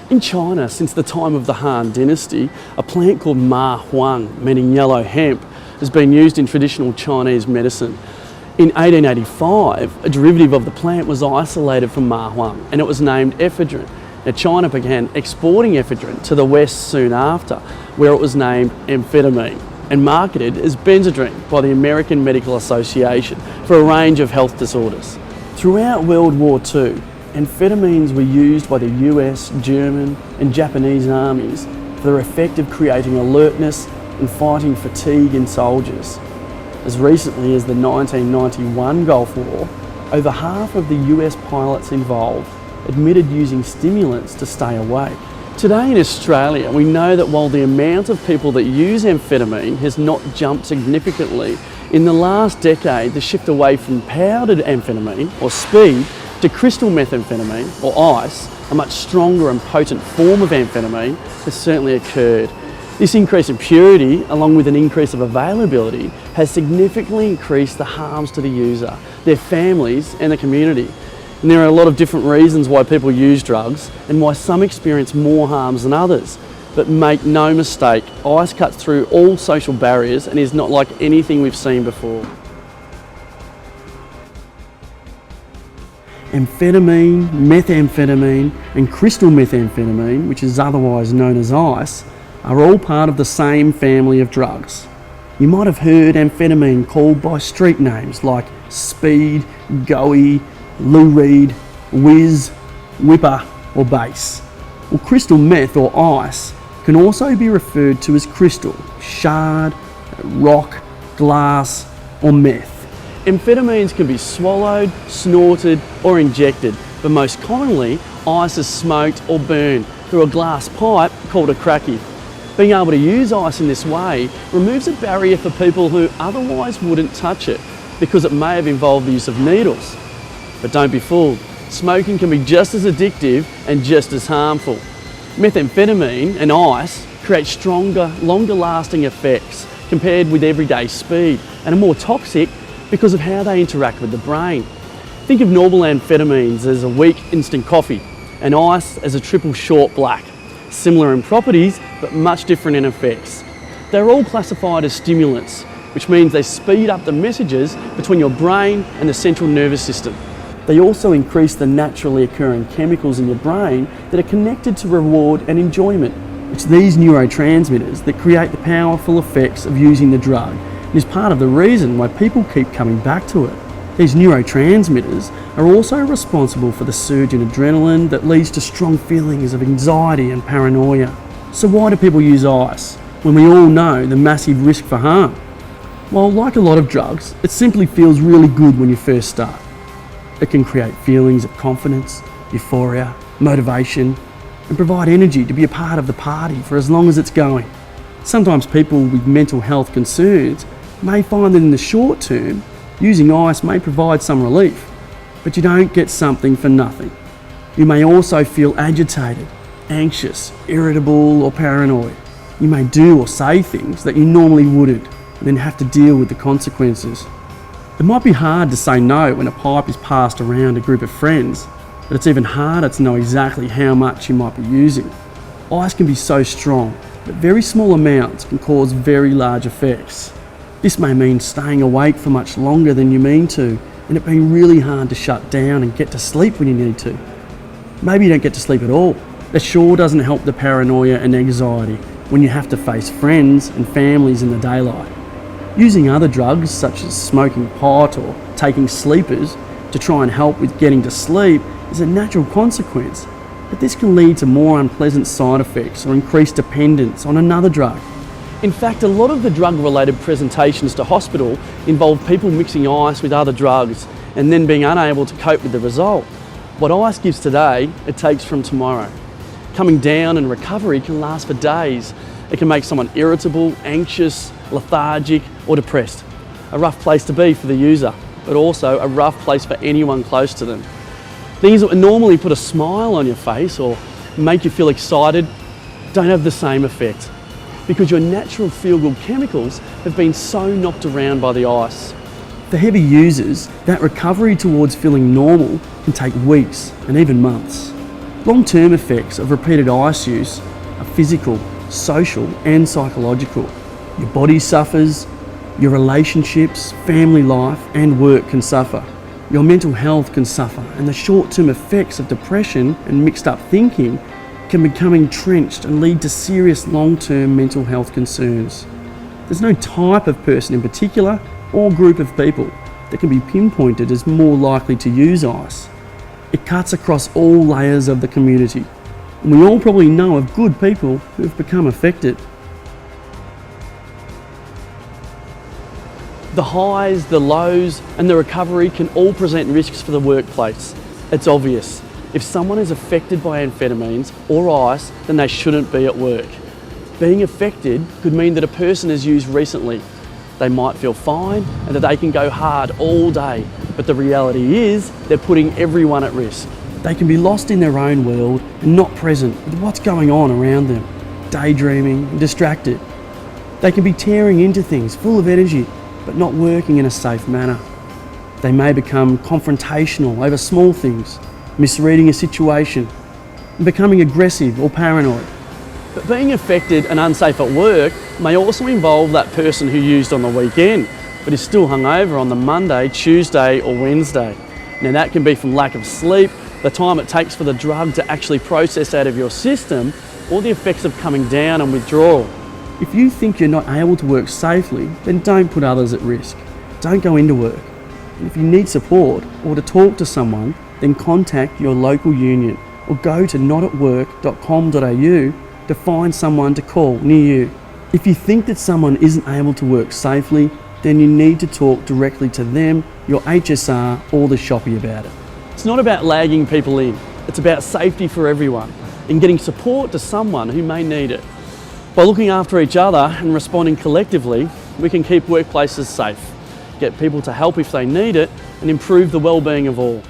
In China, since the time of the Han Dynasty, a plant called ma huang, meaning yellow hemp, has been used in traditional Chinese medicine. In 1885, a derivative of the plant was isolated from ma huang and it was named ephedrine. Now, China began exporting ephedrine to the West soon after, where it was named amphetamine and marketed as Benzedrine by the American Medical Association for a range of health disorders. Throughout World War II, amphetamines were used by the US, German and Japanese armies for their effect of creating alertness and fighting fatigue in soldiers. As recently as the 1991 Gulf War, over half of the US pilots involved admitted using stimulants to stay awake. Today in Australia, we know that while the amount of people that use amphetamine has not jumped significantly, in the last decade the shift away from powdered amphetamine, or speed, to crystal methamphetamine, or ice, a much stronger and potent form of amphetamine, has certainly occurred. This increase in purity, along with an increase of availability, has significantly increased the harms to the user, their families and the community. And there are a lot of different reasons why people use drugs and why some experience more harms than others. But make no mistake, ice cuts through all social barriers and is not like anything we've seen before. Amphetamine, methamphetamine and crystal methamphetamine, which is otherwise known as ice, are all part of the same family of drugs. You might have heard amphetamine called by street names like speed, goey, Lou Reed, whiz, whipper or bass. Well, crystal meth or ice can also be referred to as crystal, shard, rock, glass or meth. Amphetamines can be swallowed, snorted or injected, but most commonly ice is smoked or burned through a glass pipe called a cracky. Being able to use ice in this way removes a barrier for people who otherwise wouldn't touch it because it may have involved the use of needles. But don't be fooled, smoking can be just as addictive and just as harmful. Methamphetamine and ice create stronger, longer lasting effects compared with everyday speed and are more toxic because of how they interact with the brain. Think of normal amphetamines as a weak instant coffee and ice as a triple short black. Similar in properties, but much different in effects. They're all classified as stimulants, which means they speed up the messages between your brain and the central nervous system. They also increase the naturally occurring chemicals in your brain that are connected to reward and enjoyment. It's these neurotransmitters that create the powerful effects of using the drug and is part of the reason why people keep coming back to it. These neurotransmitters are also responsible for the surge in adrenaline that leads to strong feelings of anxiety and paranoia. So why do people use ice when we all know the massive risk for harm? Well, like a lot of drugs, it simply feels really good when you first start. It can create feelings of confidence, euphoria, motivation, and provide energy to be a part of the party for as long as it's going. Sometimes people with mental health concerns may find that in the short term, using ice may provide some relief, but you don't get something for nothing. You may also feel agitated, anxious, irritable or paranoid. You may do or say things that you normally wouldn't and then have to deal with the consequences. It might be hard to say no when a pipe is passed around a group of friends, but it's even harder to know exactly how much you might be using. Ice can be so strong that very small amounts can cause very large effects. This may mean staying awake for much longer than you mean to, and it being really hard to shut down and get to sleep when you need to. Maybe you don't get to sleep at all. That sure doesn't help the paranoia and anxiety when you have to face friends and families in the daylight. Using other drugs such as smoking pot or taking sleepers to try and help with getting to sleep is a natural consequence, but this can lead to more unpleasant side effects or increased dependence on another drug. In fact, a lot of the drug-related presentations to hospital involve people mixing ice with other drugs and then being unable to cope with the result. What ice gives today, it takes from tomorrow. Coming down and recovery can last for days. It can make someone irritable, anxious, lethargic or depressed. A rough place to be for the user, but also a rough place for anyone close to them. Things that would normally put a smile on your face or make you feel excited don't have the same effect, because your natural feel-good chemicals have been so knocked around by the ice. For heavy users, that recovery towards feeling normal can take weeks and even months. Long-term effects of repeated ice use are physical, social and psychological. Your body suffers, your relationships, family life and work can suffer. Your mental health can suffer, and the short-term effects of depression and mixed up thinking can become entrenched and lead to serious long-term mental health concerns. There's no type of person in particular or group of people that can be pinpointed as more likely to use ice. It cuts across all layers of the community, and we all probably know of good people who have become affected. The highs, the lows and the recovery can all present risks for the workplace. It's obvious. If someone is affected by amphetamines or ice, then they shouldn't be at work. Being affected could mean that a person has used recently. They might feel fine and that they can go hard all day, but the reality is they're putting everyone at risk. They can be lost in their own world and not present with what's going on around them, daydreaming and distracted. They can be tearing into things full of energy, but not working in a safe manner. They may become confrontational over small things, misreading a situation, and becoming aggressive or paranoid. But being affected and unsafe at work may also involve that person who used on the weekend, but is still hungover on the Monday, Tuesday or Wednesday. Now that can be from lack of sleep, the time it takes for the drug to actually process out of your system, or the effects of coming down and withdrawal. If you think you're not able to work safely, then don't put others at risk. Don't go into work. And if you need support or to talk to someone, then contact your local union or go to notatwork.com.au to find someone to call near you. If you think that someone isn't able to work safely, then you need to talk directly to them, your HSR or the shoppie about it. It's not about lagging people in, it's about safety for everyone and getting support to someone who may need it. By looking after each other and responding collectively, we can keep workplaces safe, get people to help if they need it, and improve the well-being of all.